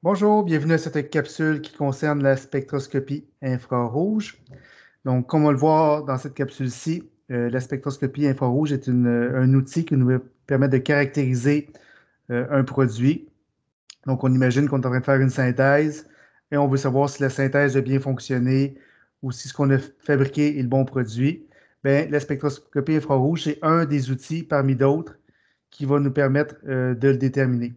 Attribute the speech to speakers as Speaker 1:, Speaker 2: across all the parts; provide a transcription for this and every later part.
Speaker 1: Bonjour, bienvenue à cette capsule qui concerne la spectroscopie infrarouge. Donc, comme on le voit dans cette capsule-ci, la spectroscopie infrarouge est un outil qui nous permet de caractériser un produit. Donc, on imagine qu'on est en train de faire une synthèse et on veut savoir si la synthèse a bien fonctionné ou si ce qu'on a fabriqué est le bon produit. Bien, la spectroscopie infrarouge, c'est un des outils parmi d'autres qui va nous permettre de le déterminer.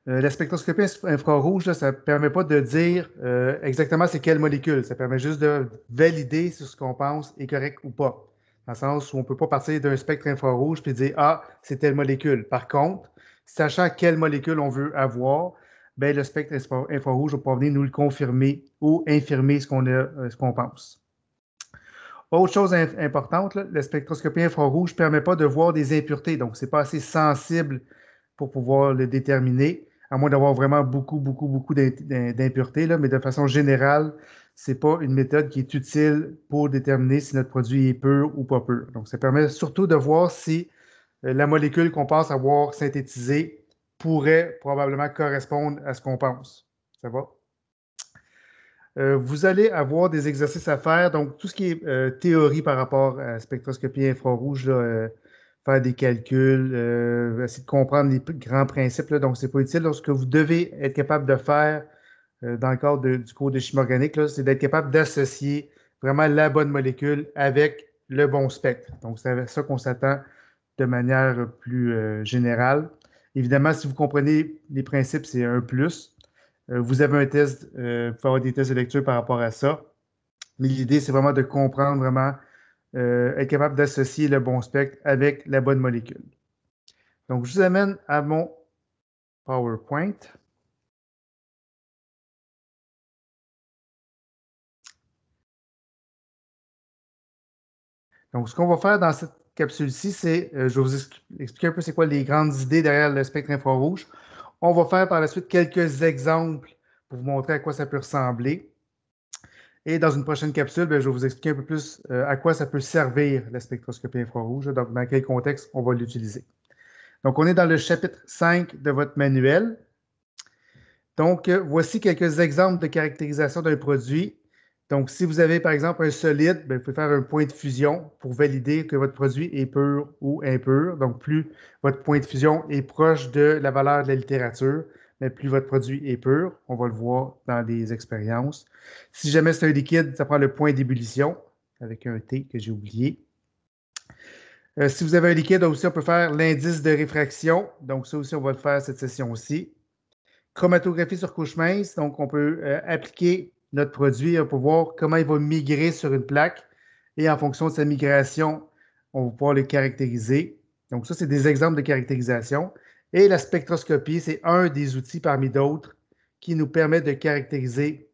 Speaker 1: La spectroscopie infrarouge, là, ça ne permet pas de dire exactement c'est quelle molécule. Ça permet juste de valider si ce qu'on pense est correct ou pas. Dans le sens où on ne peut pas partir d'un spectre infrarouge et dire ah, c'est telle molécule. Par contre, sachant quelle molécule on veut avoir, ben, le spectre infrarouge va pouvoir venir nous le confirmer ou infirmer ce qu'on pense. Autre chose importante, là, la spectroscopie infrarouge ne permet pas de voir des impuretés. Donc, ce n'est pas assez sensible pour pouvoir le déterminer, à moins d'avoir vraiment beaucoup d'impuretés, mais de façon générale, ce n'est pas une méthode qui est utile pour déterminer si notre produit est pur ou pas pur. Donc, ça permet surtout de voir si la molécule qu'on pense avoir synthétisée pourrait probablement correspondre à ce qu'on pense. Ça va? Vous allez avoir des exercices à faire, donc tout ce qui est théorie par rapport à la spectroscopie infrarouge, là, faire des calculs, essayer de comprendre les grands principes, là, donc c'est pas utile. Donc, ce que vous devez être capable de faire dans le cadre du cours de chimie organique, c'est d'être capable d'associer vraiment la bonne molécule avec le bon spectre. Donc, c'est à ça qu'on s'attend de manière plus générale. Évidemment, si vous comprenez les principes, c'est un plus. Vous avez un test, vous pouvez avoir des tests de lecture par rapport à ça. Mais l'idée, c'est vraiment de comprendre, vraiment, être capable d'associer le bon spectre avec la bonne molécule. Donc, je vous amène à mon PowerPoint. Donc, ce qu'on va faire dans cette capsule-ci, c'est, je vais vous expliquer un peu c'est quoi les grandes idées derrière le spectre infrarouge. On va faire par la suite quelques exemples pour vous montrer à quoi ça peut ressembler. Et dans une prochaine capsule, bien, je vais vous expliquer un peu plus à quoi ça peut servir la spectroscopie infrarouge, donc dans quel contexte on va l'utiliser. Donc, on est dans le chapitre 5 de votre manuel. Donc, voici quelques exemples de caractérisation d'un produit. Donc, si vous avez, par exemple, un solide, bien, vous pouvez faire un point de fusion pour valider que votre produit est pur ou impur. Donc, plus votre point de fusion est proche de la valeur de la littérature, mais plus votre produit est pur. On va le voir dans des expériences. Si jamais c'est un liquide, ça prend le point d'ébullition, avec un T que j'ai oublié. Si vous avez un liquide, aussi, on peut faire l'indice de réfraction. Donc, ça aussi, on va le faire cette session-ci. Chromatographie sur couche mince, donc on peut appliquer notre produit pour voir comment il va migrer sur une plaque et en fonction de sa migration, on va pouvoir le caractériser. Donc ça, c'est des exemples de caractérisation. Et la spectroscopie, c'est un des outils parmi d'autres qui nous permet de caractériser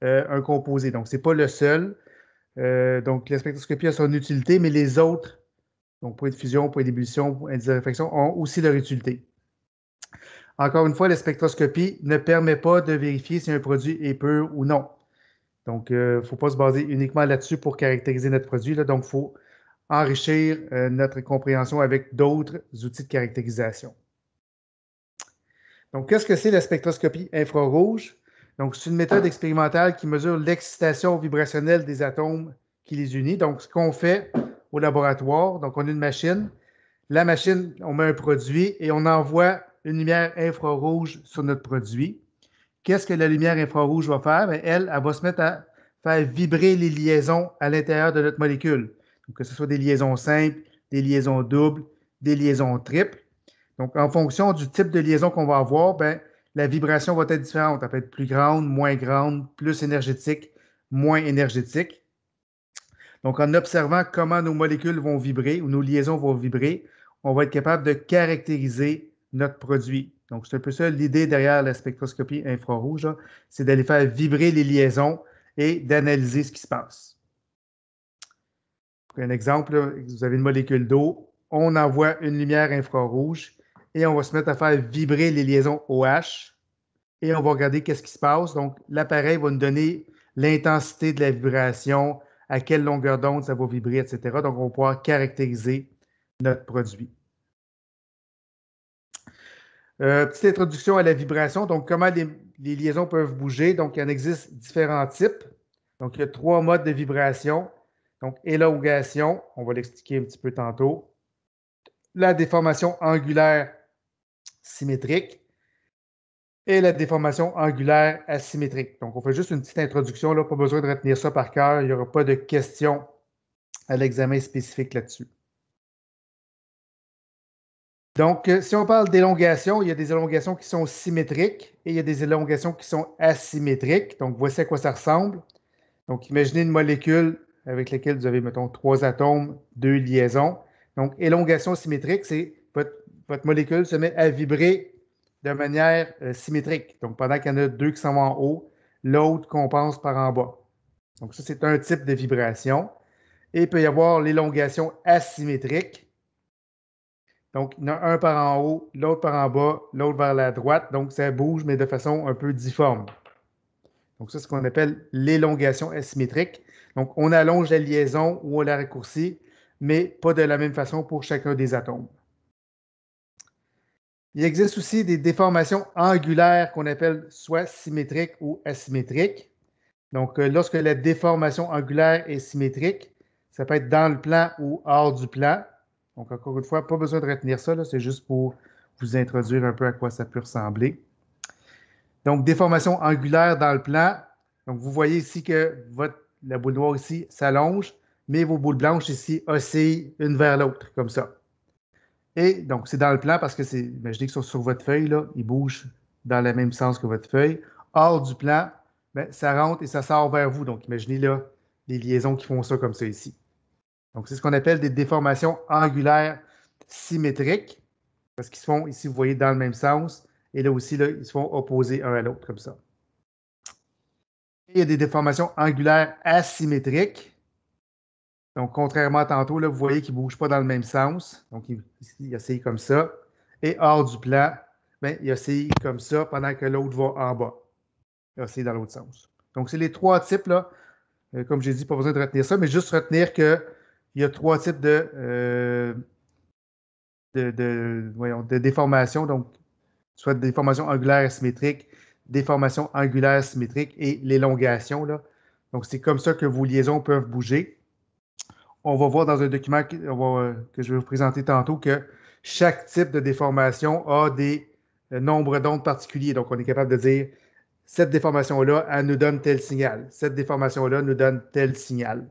Speaker 1: un composé. Donc, ce n'est pas le seul. Donc, la spectroscopie a son utilité, mais les autres, donc point de fusion, point d'ébullition, indice de réfraction, ont aussi leur utilité. Encore une fois, la spectroscopie ne permet pas de vérifier si un produit est pur ou non. Donc, il ne faut pas se baser uniquement là-dessus pour caractériser notre produit. Là. Donc, il faut enrichir notre compréhension avec d'autres outils de caractérisation. Donc, qu'est-ce que c'est la spectroscopie infrarouge? Donc, c'est une méthode expérimentale qui mesure l'excitation vibrationnelle des atomes qui les unit. Donc, ce qu'on fait au laboratoire, donc on a une machine. La machine, on met un produit et on envoie une lumière infrarouge sur notre produit. Qu'est-ce que la lumière infrarouge va faire? Bien, elle va se mettre à faire vibrer les liaisons à l'intérieur de notre molécule. Donc, que ce soit des liaisons simples, des liaisons doubles, des liaisons triples. Donc, en fonction du type de liaison qu'on va avoir, bien, la vibration va être différente. Elle peut être plus grande, plus énergétique, moins énergétique. Donc, en observant comment nos molécules vont vibrer ou nos liaisons vont vibrer, on va être capable de caractériser notre produit. Donc, c'est un peu ça l'idée derrière la spectroscopie infrarouge, c'est d'aller faire vibrer les liaisons et d'analyser ce qui se passe. Pour un exemple, là, vous avez une molécule d'eau, on envoie une lumière infrarouge et on va se mettre à faire vibrer les liaisons OH et on va regarder qu'est-ce qui se passe. Donc, l'appareil va nous donner l'intensité de la vibration, à quelle longueur d'onde ça va vibrer, etc. Donc, on va pouvoir caractériser notre produit. Petite introduction à la vibration. Donc, comment les liaisons peuvent bouger. Donc, il en existe différents types. Donc, il y a 3 modes de vibration. Donc, élongation, on va l'expliquer un petit peu tantôt. La déformation angulaire symétrique et la déformation angulaire asymétrique. Donc, on fait juste une petite introduction, là, pas besoin de retenir ça par cœur. Il n'y aura pas de questions à l'examen spécifique là-dessus. Donc, si on parle d'élongation, il y a des élongations qui sont symétriques et il y a des élongations qui sont asymétriques. Donc, voici à quoi ça ressemble. Donc, imaginez une molécule avec laquelle vous avez, mettons, 3 atomes, 2 liaisons. Donc, élongation symétrique, c'est votre molécule se met à vibrer de manière symétrique. Donc, pendant qu'il y en a 2 qui sont en haut, l'autre compense par en bas. Donc, ça, c'est un type de vibration. Et il peut y avoir l'élongation asymétrique. Donc, il y en a un par en haut, l'autre par en bas, l'autre vers la droite. Donc, ça bouge, mais de façon un peu difforme. Donc, ça, c'est ce qu'on appelle l'élongation asymétrique. Donc, on allonge la liaison ou on la raccourcit, mais pas de la même façon pour chacun des atomes. Il existe aussi des déformations angulaires qu'on appelle soit symétriques ou asymétriques. Donc, lorsque la déformation angulaire est symétrique, ça peut être dans le plan ou hors du plan. Donc, encore une fois, pas besoin de retenir ça, c'est juste pour vous introduire un peu à quoi ça peut ressembler. Donc, déformation angulaire dans le plan. Donc, vous voyez ici que la boule noire ici s'allonge, mais vos boules blanches ici oscillent une vers l'autre, comme ça. Et donc, c'est dans le plan parce que imaginez que sur votre feuille, là, ils bougent dans le même sens que votre feuille. Hors du plan, ben, ça rentre et ça sort vers vous. Donc, imaginez là les liaisons qui font ça comme ça ici. Donc, c'est ce qu'on appelle des déformations angulaires symétriques parce qu'ils se font ici, vous voyez, dans le même sens. Et là aussi, là, ils se font opposer un à l'autre comme ça. Et il y a des déformations angulaires asymétriques. Donc, contrairement à tantôt, là, vous voyez qu'ils ne bougent pas dans le même sens. Donc, ici, il oscille comme ça. Et hors du plan, ben, il oscille comme ça pendant que l'autre va en bas. Il oscille dans l'autre sens. Donc, c'est les 3 types, là. Comme j'ai dit, pas besoin de retenir ça, mais juste retenir qu'il y a 3 types de déformation. Donc, soit déformation angulaire asymétrique, déformation angulaire symétrique et l'élongation, là. Donc, c'est comme ça que vos liaisons peuvent bouger. On va voir dans un document que je vais vous présenter tantôt que chaque type de déformation a des nombres d'ondes particuliers. Donc, on est capable de dire, cette déformation-là, elle nous donne tel signal. Cette déformation-là nous donne tel signal.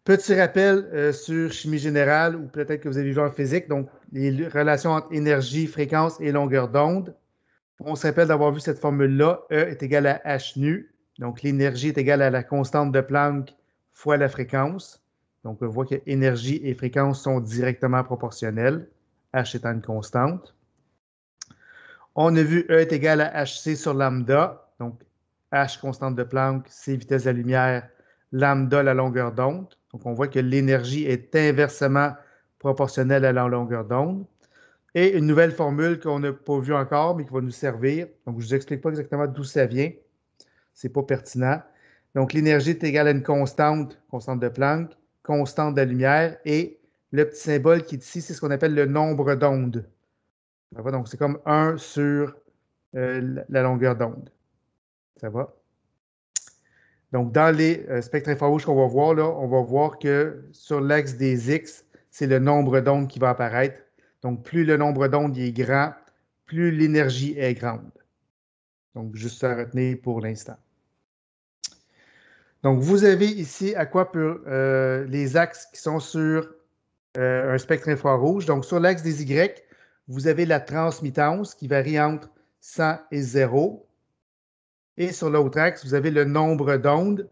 Speaker 1: Petit rappel sur chimie générale, ou peut-être que vous avez vu en physique, donc les relations entre énergie, fréquence et longueur d'onde. On se rappelle d'avoir vu cette formule-là, E est égal à h nu. Donc, l'énergie est égale à la constante de Planck fois la fréquence. Donc, on voit que énergie et fréquence sont directement proportionnelles, h étant une constante. On a vu E est égal à hc sur lambda. Donc, h, constante de Planck, c, vitesse de la lumière, lambda, la longueur d'onde. Donc, on voit que l'énergie est inversement proportionnelle à la longueur d'onde. Et une nouvelle formule qu'on n'a pas vue encore, mais qui va nous servir. Donc, je ne vous explique pas exactement d'où ça vient. Ce n'est pas pertinent. Donc, l'énergie est égale à une constante de Planck, constante de la lumière, et le petit symbole qui est ici, c'est ce qu'on appelle le nombre d'ondes. Donc, c'est comme 1 sur la longueur d'onde. Ça va? Donc, dans les spectres infrarouges qu'on va voir, là, on va voir que sur l'axe des X, c'est le nombre d'ondes qui va apparaître. Donc, plus le nombre d'ondes est grand, plus l'énergie est grande. Donc, juste ça à retenir pour l'instant. Donc, vous avez ici à quoi les axes qui sont sur un spectre infrarouge. Donc, sur l'axe des Y, vous avez la transmittance qui varie entre 100 et 0. Et sur l'autre axe, vous avez le nombre d'ondes.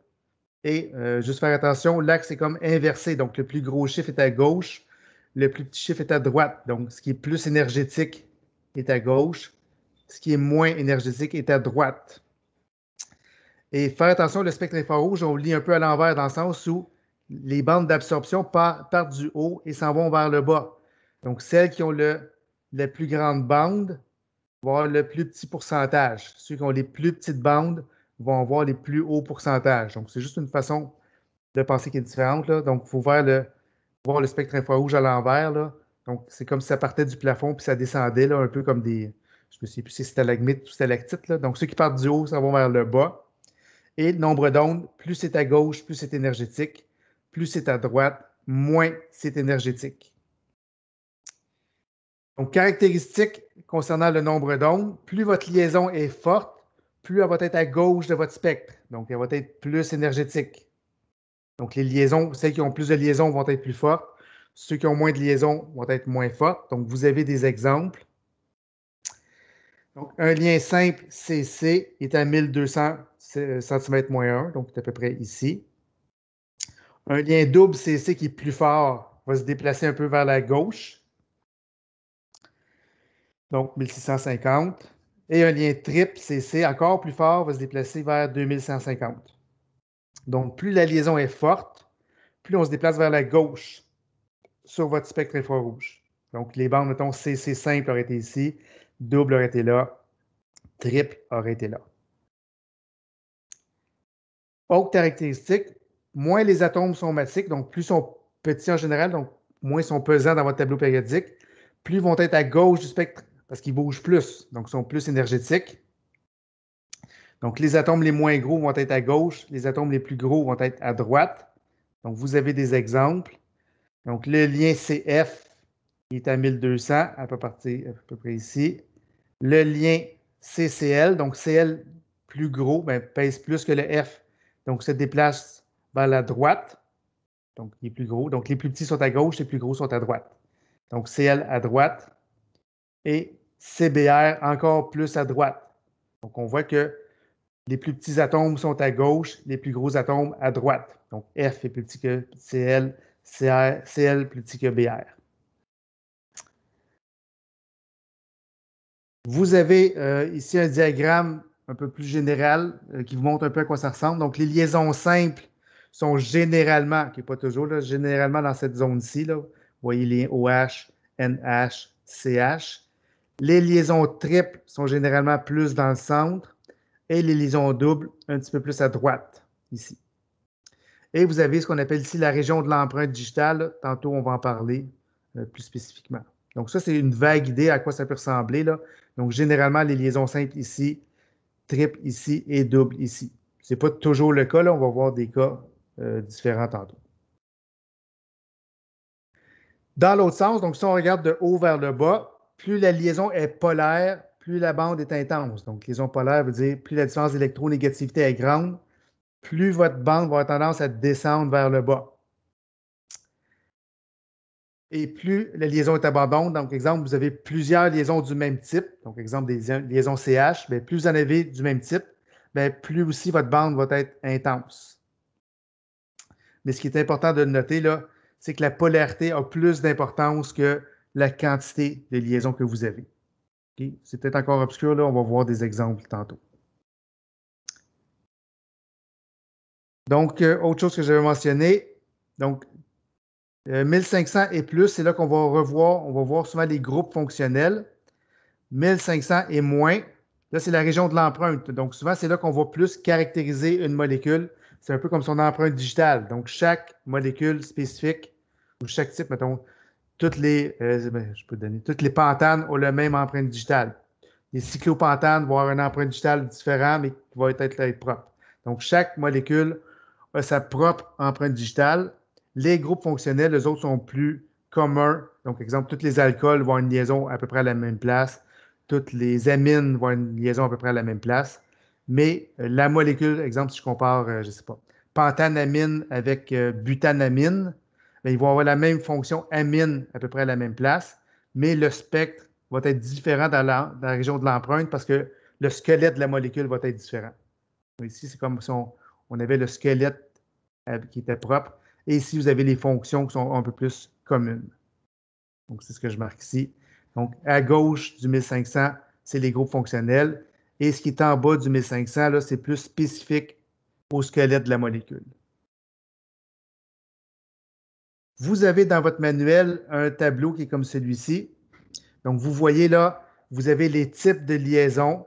Speaker 1: Et juste faire attention, l'axe est comme inversé. Donc, le plus gros chiffre est à gauche, le plus petit chiffre est à droite. Donc, ce qui est plus énergétique est à gauche, ce qui est moins énergétique est à droite. Et faire attention, le spectre infrarouge, on le lit un peu à l'envers dans le sens où les bandes d'absorption partent du haut et s'en vont vers le bas. Donc, celles qui ont la plus grande bande vont avoir le plus petit pourcentage. Ceux qui ont les plus petites bandes vont avoir les plus hauts pourcentages. Donc, c'est juste une façon de penser qui est différente, là. Donc, il faut voir le spectre infrarouge à l'envers, là. Donc, c'est comme si ça partait du plafond puis ça descendait, là, un peu comme des, je ne sais plus si c'est stalagmites ou stalactites, là. Donc, ceux qui partent du haut, ça va vers le bas. Et le nombre d'ondes, plus c'est à gauche, plus c'est énergétique. Plus c'est à droite, moins c'est énergétique. Donc, caractéristique concernant le nombre d'ondes, plus votre liaison est forte, plus elle va être à gauche de votre spectre. Donc, elle va être plus énergétique. Donc, les liaisons, celles qui ont plus de liaisons vont être plus fortes. Ceux qui ont moins de liaisons vont être moins fortes. Donc, vous avez des exemples. Donc, un lien simple CC est à 1200 cm-1, donc c'est à peu près ici. Un lien double CC qui est plus fort va se déplacer un peu vers la gauche, donc 1650. Et un lien triple CC encore plus fort va se déplacer vers 2150. Donc, plus la liaison est forte, plus on se déplace vers la gauche sur votre spectre infrarouge. Donc, les bandes, mettons, CC simple auraient été ici, double aurait été là, triple aurait été là. Autre caractéristique, moins les atomes sont massiques, donc plus ils sont petits en général, donc moins ils sont pesants dans votre tableau périodique, plus ils vont être à gauche du spectre parce qu'ils bougent plus, donc ils sont plus énergétiques. Donc, les atomes les moins gros vont être à gauche, les atomes les plus gros vont être à droite. Donc, vous avez des exemples. Donc, le lien CF est à 1200, à peu près ici. Le lien CCl, donc CL plus gros, pèse plus que le F, donc se déplace vers la droite. Donc, il est plus gros. Donc, les plus petits sont à gauche, les plus gros sont à droite. Donc, CL à droite et CBr encore plus à droite. Donc, on voit que les plus petits atomes sont à gauche, les plus gros atomes à droite. Donc, F est plus petit que Cl, Cl plus petit que Br. Vous avez ici un diagramme un peu plus général qui vous montre un peu à quoi ça ressemble. Donc, les liaisons simples sont généralement, qui n'est pas toujours, là, généralement dans cette zone-ci. Vous voyez les OH, NH, CH. Les liaisons triples sont généralement plus dans le centre et les liaisons doubles un petit peu plus à droite, ici. Et vous avez ce qu'on appelle ici la région de l'empreinte digitale. Tantôt, on va en parler plus spécifiquement. Donc, ça, c'est une vague idée à quoi ça peut ressembler, là. Donc, généralement, les liaisons simples ici, triples ici et doubles ici. Ce n'est pas toujours le cas, là. On va voir des cas différents tantôt. Dans l'autre sens, donc si on regarde de haut vers le bas, plus la liaison est polaire, plus la bande est intense. Donc, liaison polaire veut dire plus la différence d'électronégativité est grande, plus votre bande va avoir tendance à descendre vers le bas. Et plus la liaison est abondante, donc exemple, vous avez plusieurs liaisons du même type, donc exemple des liaisons CH, bien, plus vous en avez du même type, bien, plus aussi votre bande va être intense. Mais ce qui est important de noter, là, c'est que la polarité a plus d'importance que la quantité de liaisons que vous avez. Okay? C'est peut-être encore obscur, là, on va voir des exemples tantôt. Donc, autre chose que j'avais mentionné, donc 1500 et plus, c'est là qu'on va revoir, on va voir souvent les groupes fonctionnels. 1500 et moins, là, c'est la région de l'empreinte. Donc, souvent, c'est là qu'on va plus caractériser une molécule. C'est un peu comme son empreinte digitale. Donc, chaque molécule spécifique, ou chaque type, mettons, toutes les pentanes ont la même empreinte digitale. Les cyclopentanes vont avoir une empreinte digitale différente, mais qui va être propre. Donc, chaque molécule a sa propre empreinte digitale. Les groupes fonctionnels, les autres sont plus communs. Donc, exemple, tous les alcools vont avoir une liaison à peu près à la même place. Toutes les amines vont avoir une liaison à peu près à la même place. Mais la molécule, exemple, si je compare, je ne sais pas, pentanamine avec butanamine, bien, ils vont avoir la même fonction amine à peu près à la même place, mais le spectre va être différent dans la région de l'empreinte parce que le squelette de la molécule va être différent. Ici, c'est comme si on avait le squelette qui était propre. Et ici, vous avez les fonctions qui sont un peu plus communes. Donc, c'est ce que je marque ici. Donc, à gauche du 1500, c'est les groupes fonctionnels. Et ce qui est en bas du 1500, là, c'est plus spécifique au squelette de la molécule. Vous avez dans votre manuel un tableau qui est comme celui-ci. Donc, vous voyez là, vous avez les types de liaisons.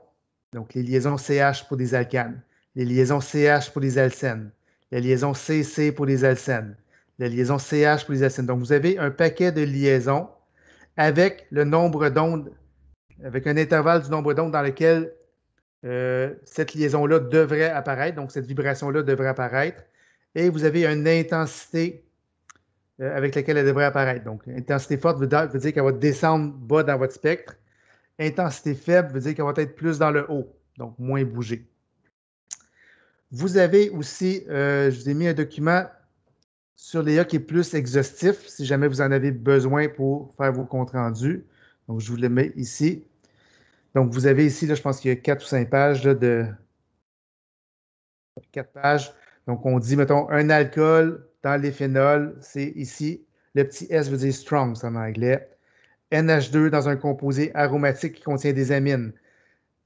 Speaker 1: Donc, les liaisons CH pour des alcanes, les liaisons CH pour les alcènes, la liaison CC pour les alcènes, la liaison CH pour les alcènes. Donc, vous avez un paquet de liaisons. avec le nombre d'ondes, avec un intervalle du nombre d'ondes dans lequel cette liaison-là devrait apparaître, donc cette vibration-là devrait apparaître, et vous avez une intensité avec laquelle elle devrait apparaître. Donc, intensité forte veut dire qu'elle va descendre bas dans votre spectre. Intensité faible veut dire qu'elle va être plus dans le haut, donc moins bouger. Vous avez aussi, je vous ai mis un document sur l'IA qui est plus exhaustif, si jamais vous en avez besoin pour faire vos comptes rendus. Donc, je vous le mets ici. Donc, vous avez ici, là, je pense qu'il y a 4 ou 5 pages là, de 4 pages. Donc, on dit, mettons, un alcool dans les phénols, c'est ici. Le petit S veut dire strong, c'est en anglais. NH2 dans un composé aromatique qui contient des amines.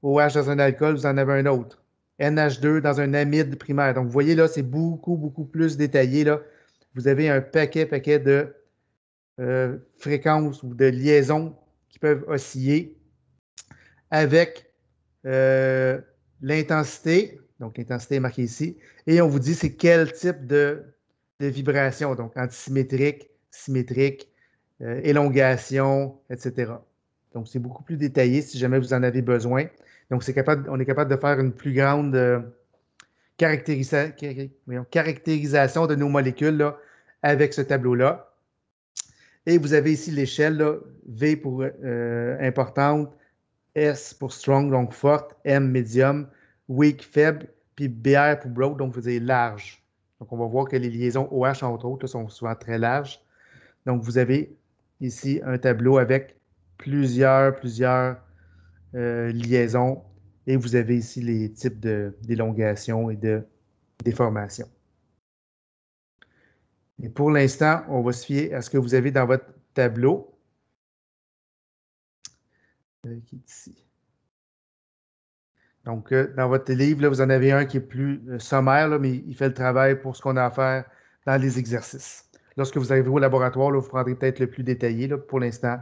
Speaker 1: OH dans un alcool, vous en avez un autre. NH2 dans un amide primaire. Donc, vous voyez là, c'est beaucoup, beaucoup plus détaillé. Là. Vous avez un paquet de fréquences ou de liaisons qui peuvent osciller avec l'intensité. Donc, l'intensité est marquée ici. Et on vous dit c'est quel type de vibration. Donc, antisymétrique, symétrique, élongation, etc. Donc, c'est beaucoup plus détaillé si jamais vous en avez besoin. Donc, on est capable de faire une plus grande caractérisation de nos molécules là, avec ce tableau-là. Et vous avez ici l'échelle, V pour importante, S pour strong, donc forte, M médium, weak, faible, puis BR pour broad, donc vous dire large. Donc, on va voir que les liaisons OH, entre autres, là, sont souvent très larges. Donc, vous avez ici un tableau avec plusieurs liaisons et vous avez ici les types d'élongation et de déformation. Et pour l'instant, on va se fier à ce que vous avez dans votre tableau. Qui est ici. Donc, dans votre livre, là, vous en avez un qui est plus sommaire, là, mais il fait le travail pour ce qu'on a à faire dans les exercices. Lorsque vous arrivez au laboratoire, là, vous prendrez peut-être le plus détaillé. Là, pour l'instant,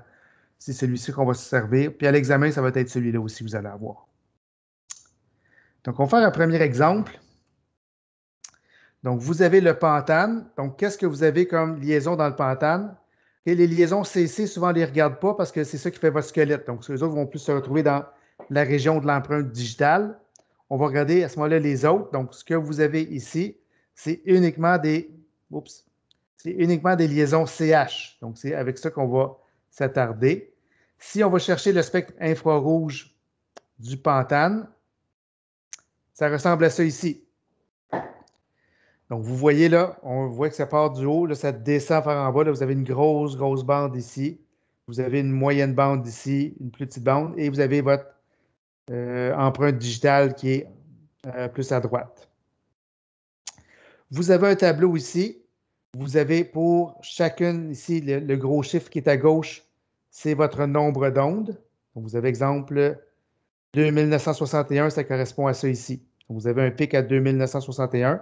Speaker 1: c'est celui-ci qu'on va se servir. Puis à l'examen, ça va être celui-là aussi que vous allez avoir. Donc, on va faire un premier exemple. Donc, vous avez le pentane. Donc, qu'est-ce que vous avez comme liaison dans le pentane? Et les liaisons CC, souvent, on ne les regarde pas parce que c'est ça qui fait votre squelette. Donc, eux autres vont plus se retrouver dans la région de l'empreinte digitale. On va regarder à ce moment-là les autres. Donc, ce que vous avez ici, c'est uniquement des liaisons CH. Donc, c'est avec ça qu'on va s'attarder. Si on va chercher le spectre infrarouge du pentane, ça ressemble à ça ici. Donc, vous voyez là, on voit que ça part du haut, là, ça descend vers en bas. Là, vous avez une grosse bande ici. Vous avez une moyenne bande ici, une plus petite bande, et vous avez votre empreinte digitale qui est plus à droite. Vous avez un tableau ici. Vous avez pour chacune ici, le gros chiffre qui est à gauche, c'est votre nombre d'ondes. Donc, vous avez exemple 2961, ça correspond à ça ici. Donc, vous avez un pic à 2961.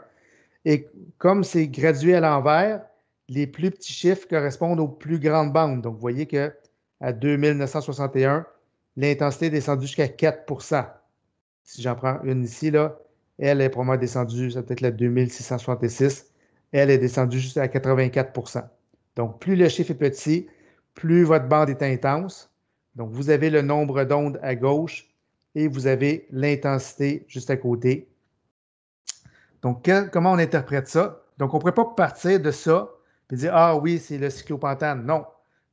Speaker 1: Et comme c'est gradué à l'envers, les plus petits chiffres correspondent aux plus grandes bandes. Donc, vous voyez qu'à 2961, l'intensité est descendue jusqu'à 4 %. Si j'en prends une ici, là, elle est probablement descendue, ça peut-être la 2666. Elle est descendue juste à 84 %. Donc, plus le chiffre est petit, plus votre bande est intense. Donc, vous avez le nombre d'ondes à gauche et vous avez l'intensité juste à côté. Donc, comment on interprète ça? Donc, on ne pourrait pas partir de ça et dire, ah oui, c'est le cyclopentane. Non.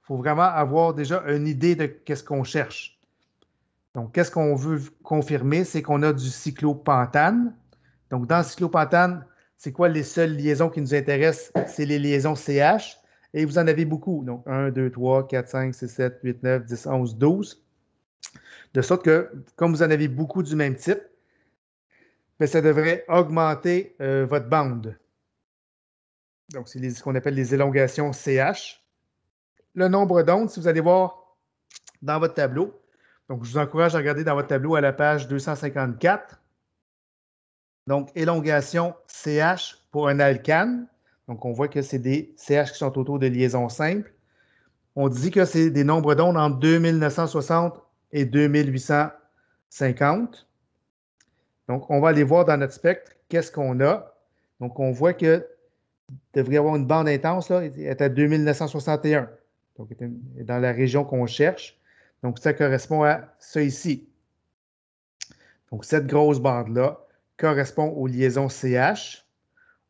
Speaker 1: Il faut vraiment avoir déjà une idée de qu'est-ce qu'on cherche. Donc, qu'est-ce qu'on veut confirmer? C'est qu'on a du cyclopentane. Donc, dans le cyclopentane, c'est quoi les seules liaisons qui nous intéressent? C'est les liaisons CH. Et vous en avez beaucoup. Donc, 1, 2, 3, 4, 5, 6, 7, 8, 9, 10, 11, 12. De sorte que, comme vous en avez beaucoup du même type, bien, ça devrait augmenter votre bande. Donc, c'est ce qu'on appelle les élongations CH. Le nombre d'ondes, si vous allez voir dans votre tableau, donc je vous encourage à regarder dans votre tableau à la page 254. Donc, élongation CH pour un alcane. Donc, on voit que c'est des CH qui sont autour de liaisons simples. On dit que c'est des nombres d'ondes entre 2960 et 2850. Donc, on va aller voir dans notre spectre qu'est-ce qu'on a. Donc, on voit que devrait y avoir une bande intense, là, elle est à 2961. Donc, est dans la région qu'on cherche. Donc, ça correspond à ça ici. Donc, cette grosse bande-là correspond aux liaisons CH.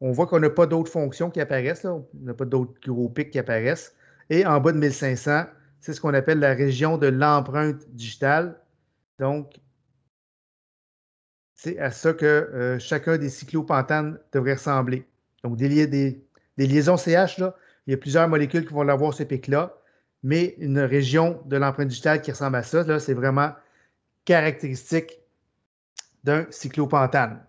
Speaker 1: On voit qu'on n'a pas d'autres fonctions qui apparaissent, là. On n'a pas d'autres gros pics qui apparaissent. Et en bas de 1500, c'est ce qu'on appelle la région de l'empreinte digitale. Donc, c'est à ça que chacun des cyclopentanes devrait ressembler. Donc, des liaisons CH, là, il y a plusieurs molécules qui vont avoir ce pic-là, mais une région de l'empreinte digitale qui ressemble à ça, là, c'est vraiment caractéristique d'un cyclopentane.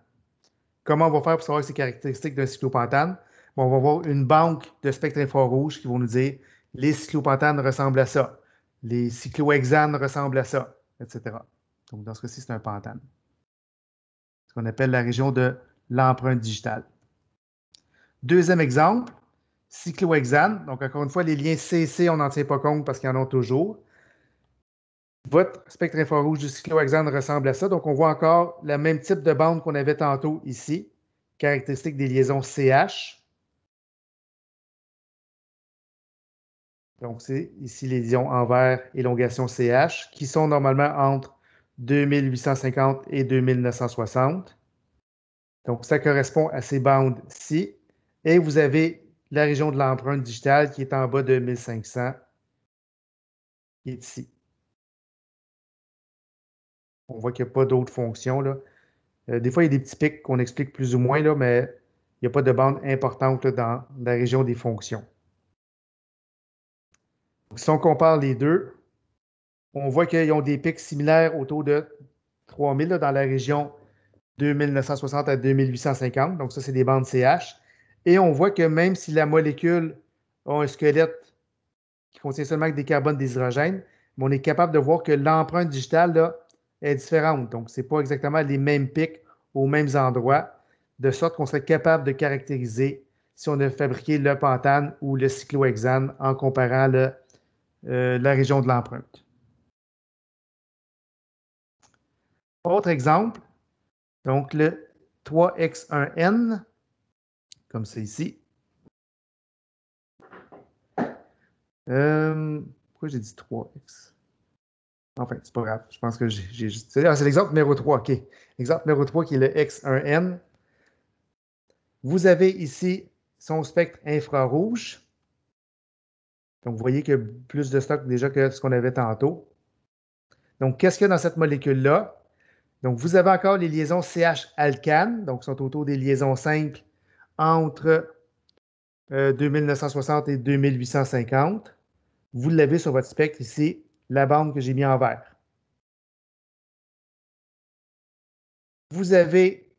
Speaker 1: Comment on va faire pour savoir que c'est caractéristique d'un cyclopentane? Bon, on va avoir une banque de spectres infrarouges qui vont nous dire les cyclopentanes ressemblent à ça, les cyclohexanes ressemblent à ça, etc. Donc, dans ce cas-ci, c'est un pentane. Ce qu'on appelle la région de l'empreinte digitale. Deuxième exemple, cyclohexane. Donc, encore une fois, les liens CC, on n'en tient pas compte parce qu'ils en ont toujours. Votre spectre infrarouge du cyclohexane ressemble à ça. Donc, on voit encore le même type de bande qu'on avait tantôt ici, caractéristique des liaisons CH. Donc, c'est ici les liaisons en vert, élongation CH, qui sont normalement entre 2850 et 2960. Donc, ça correspond à ces bandes-ci. Et vous avez la région de l'empreinte digitale qui est en bas de 1500, qui est ici. On voit qu'il n'y a pas d'autres fonctions, là. Des fois, il y a des petits pics qu'on explique plus ou moins, là, mais il n'y a pas de bande importante là, dans la région des fonctions. Donc, si on compare les deux, on voit qu'ils ont des pics similaires autour de 3000 là, dans la région 2960 à 2850. Donc, ça, c'est des bandes CH. Et on voit que même si la molécule a un squelette qui contient seulement des carbones, des hydrogènes, mais on est capable de voir que l'empreinte digitale là, est différente. Donc, ce n'est pas exactement les mêmes pics aux mêmes endroits, de sorte qu'on serait capable de caractériser si on a fabriqué le pentane ou le cyclohexane en comparant la région de l'empreinte. Autre exemple, donc le 3X1N, comme c'est ici. Pourquoi j'ai dit 3X? Enfin, c'est pas grave. Je pense que j'ai juste. C'est l'exemple numéro 3. OK. Exemple numéro 3 qui est le X1N. Vous avez ici son spectre infrarouge. Donc, vous voyez qu'il y a plus de stock déjà que ce qu'on avait tantôt. Donc, qu'est-ce qu'il y a dans cette molécule-là? Donc, vous avez encore les liaisons CH-alcane, donc qui sont autour des liaisons simples entre 2960 et 2850. Vous l'avez sur votre spectre ici, la bande que j'ai mis en vert. Vous avez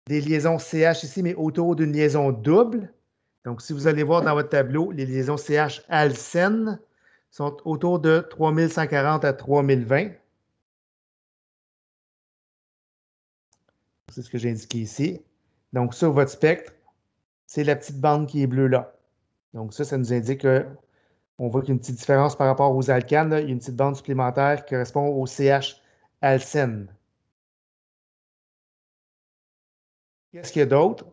Speaker 1: des liaisons CH ici, mais autour d'une liaison double. Donc, si vous allez voir dans votre tableau, les liaisons CH-alcène sont autour de 3140 à 3020. C'est ce que j'ai indiqué ici. Donc, sur votre spectre, c'est la petite bande qui est bleue là. Donc, ça nous indique qu'on voit qu'il y a une petite différence par rapport aux alcanes. Là. Il y a une petite bande supplémentaire qui correspond au CH-alcène. Qu'est-ce qu'il y a d'autre?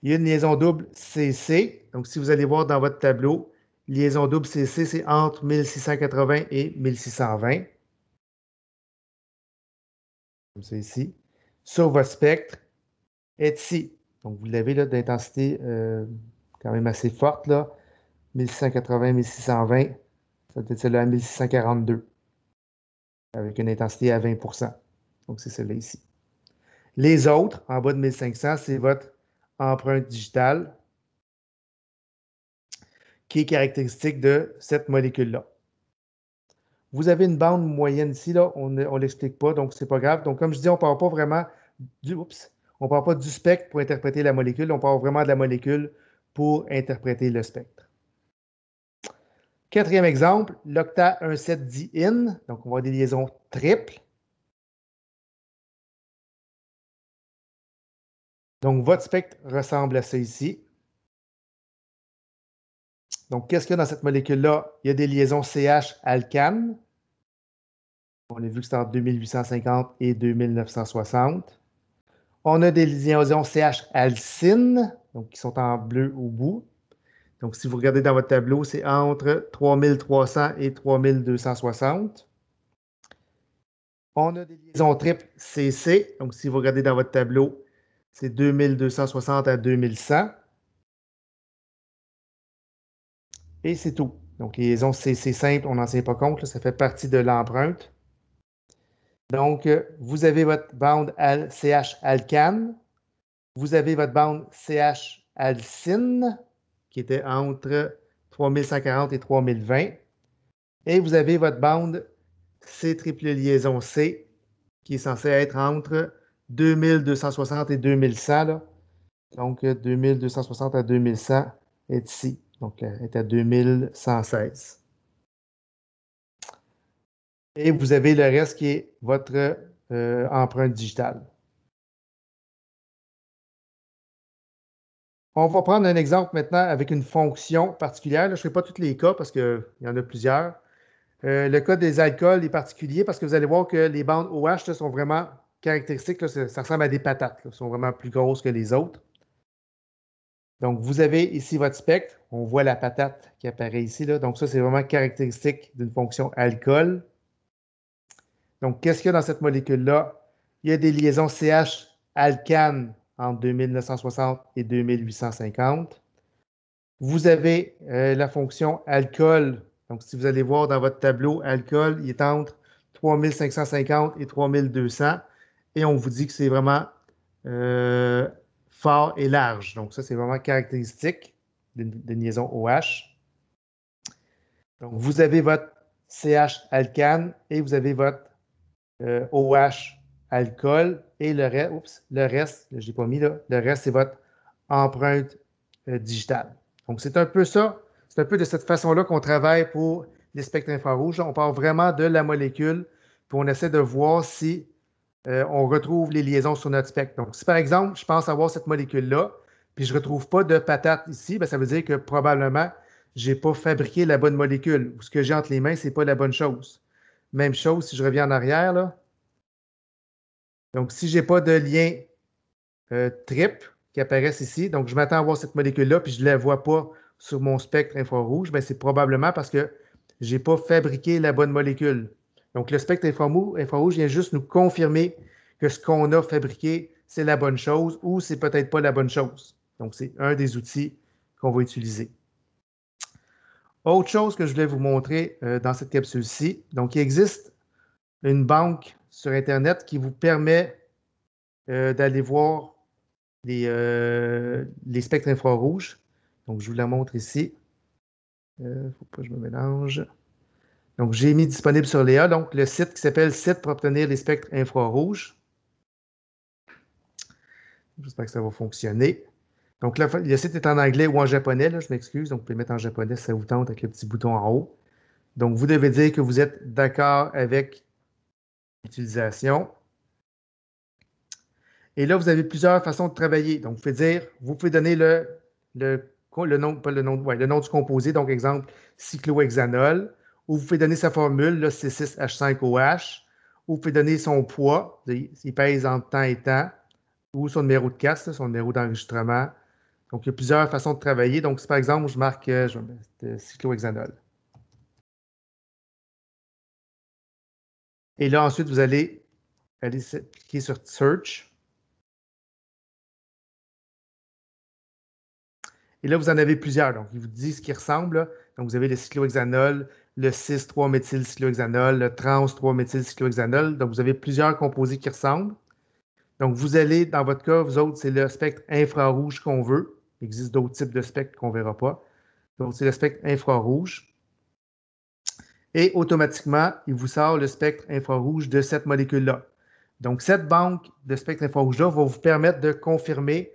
Speaker 1: Il y a une liaison double CC. Donc, si vous allez voir dans votre tableau, liaison double CC, c'est entre 1680 et 1620. Comme ça ici. Sur votre spectre, est ici. Donc, vous l'avez là d'intensité quand même assez forte, là. 1680, 1620. Ça peut être celle-là à 1642. Avec une intensité à 20 %. Donc, c'est celle-là ici. Les autres, en bas de 1500, c'est votre empreinte digitale qui est caractéristique de cette molécule-là. Vous avez une bande moyenne ici, là, on ne l'explique pas, donc c'est pas grave. Donc, comme je dis, on ne parle pas vraiment on parle pas du spectre pour interpréter la molécule, on parle vraiment de la molécule pour interpréter le spectre. Quatrième exemple, l'octa 17-diin, donc on va avoir des liaisons triples. Donc, votre spectre ressemble à ça ici. Donc, qu'est-ce qu'il y a dans cette molécule-là? Il y a des liaisons CH-alcane. On a vu que c'est entre 2850 et 2960. On a des liaisons CH-alcyne, donc qui sont en bleu au bout. Donc, si vous regardez dans votre tableau, c'est entre 3300 et 3260. On a des liaisons triples CC. Donc, si vous regardez dans votre tableau, c'est 2260 à 2100. Et c'est tout. Donc, les liaisons CC simples, on n'en tient pas compte. Là, ça fait partie de l'empreinte. Donc, vous avez votre bande CH alcane. Vous avez votre bande CH alcyne, qui était entre 3140 et 3020. Et vous avez votre bande C triple liaison C, qui est censée être entre 2260 et 2100. Là. Donc, 2260 à 2100 est ici. Donc, elle est à 2116. Et vous avez le reste qui est votre empreinte digitale. On va prendre un exemple maintenant avec une fonction particulière. Là, je ne fais pas tous les cas parce qu'il y en a plusieurs. Le cas des alcools est particulier parce que vous allez voir que les bandes OH là, sont vraiment caractéristiques. Là, ça ressemble à des patates. Là, sont vraiment plus grosses que les autres. Donc, vous avez ici votre spectre. On voit la patate qui apparaît ici. Là. Donc, ça, c'est vraiment caractéristique d'une fonction alcool. Donc, qu'est-ce qu'il y a dans cette molécule-là? Il y a des liaisons CH alcane entre 2960 et 2850. Vous avez la fonction alcool. Donc, si vous allez voir dans votre tableau, alcool, il est entre 3550 et 3200. Et on vous dit que c'est vraiment fort et large. Donc, ça, c'est vraiment caractéristique d'une liaison OH. Donc, vous avez votre CH alcane et vous avez votre OH alcool. Et le reste, je n'ai pas mis là, le reste, c'est votre empreinte digitale. Donc, c'est un peu ça. C'est un peu de cette façon-là qu'on travaille pour les spectres infrarouges. On part vraiment de la molécule, puis on essaie de voir si on retrouve les liaisons sur notre spectre. Donc, si par exemple, je pense avoir cette molécule-là, puis je ne retrouve pas de patate ici, bien, ça veut dire que probablement, je n'ai pas fabriqué la bonne molécule. Ou ce que j'ai entre les mains, ce n'est pas la bonne chose. Même chose si je reviens en arrière, là. Donc, si je n'ai pas de lien trip qui apparaissent ici, donc je m'attends à voir cette molécule-là, puis je ne la vois pas sur mon spectre infrarouge, bien, c'est probablement parce que je n'ai pas fabriqué la bonne molécule. Donc, le spectre infrarouge vient juste nous confirmer que ce qu'on a fabriqué, c'est la bonne chose ou c'est peut-être pas la bonne chose. Donc, c'est un des outils qu'on va utiliser. Autre chose que je voulais vous montrer dans cette capsule-ci, donc il existe une banque sur Internet qui vous permet d'aller voir les spectres infrarouges. Donc, je vous la montre ici. Il ne faut pas que je me mélange. Donc, j'ai mis disponible sur Léa, donc le site qui s'appelle Site pour obtenir les spectres infrarouges. J'espère que ça va fonctionner. Donc, là, le site est en anglais ou en japonais, là, je m'excuse. Donc, vous pouvez mettre en japonais si ça vous tente avec le petit bouton en haut. Donc, vous devez dire que vous êtes d'accord avec l'utilisation. Et là, vous avez plusieurs façons de travailler. Donc, vous pouvez donner le nom, pas le nom, ouais, le nom du composé, donc exemple, cyclohexanol, ou vous pouvez donner sa formule, là, C6H5OH, ou vous pouvez donner son poids, il pèse entre temps et temps, ou son numéro de casse, son numéro d'enregistrement. Donc, il y a plusieurs façons de travailler. Donc, si par exemple, je marque je vais mettre, cyclohexanol. Et là, ensuite, vous allez cliquer sur Search. Et là, vous en avez plusieurs. Donc, il vous dit ce qui ressemble. Là. Donc, vous avez le cyclohexanol, le 6,3-méthylcyclohexanol, le trans-3-méthylcyclohexanol. Donc, vous avez plusieurs composés qui ressemblent. Donc, vous allez, dans votre cas, vous autres, c'est le spectre infrarouge qu'on veut. Il existe d'autres types de spectres qu'on ne verra pas. Donc, c'est le spectre infrarouge. Et automatiquement, il vous sort le spectre infrarouge de cette molécule-là. Donc, cette banque de spectre infrarouge-là va vous permettre de confirmer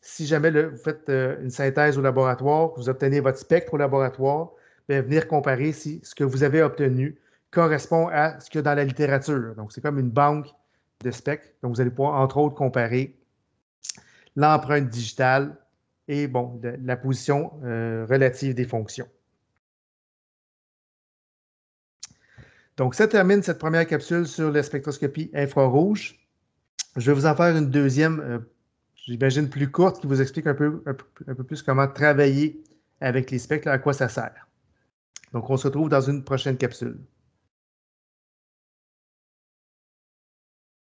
Speaker 1: si jamais vous faites une synthèse au laboratoire, vous obtenez votre spectre au laboratoire, bien, venir comparer si ce que vous avez obtenu correspond à ce qu'il y a dans la littérature. Donc, c'est comme une banque de spectres. Donc, vous allez pouvoir, entre autres, comparer l'empreinte digitale et bon, la position relative des fonctions. Donc, ça termine cette première capsule sur la spectroscopie infrarouge. Je vais vous en faire une deuxième, j'imagine plus courte, qui vous explique un peu plus comment travailler avec les spectres, à quoi ça sert. Donc, on se retrouve dans une prochaine capsule.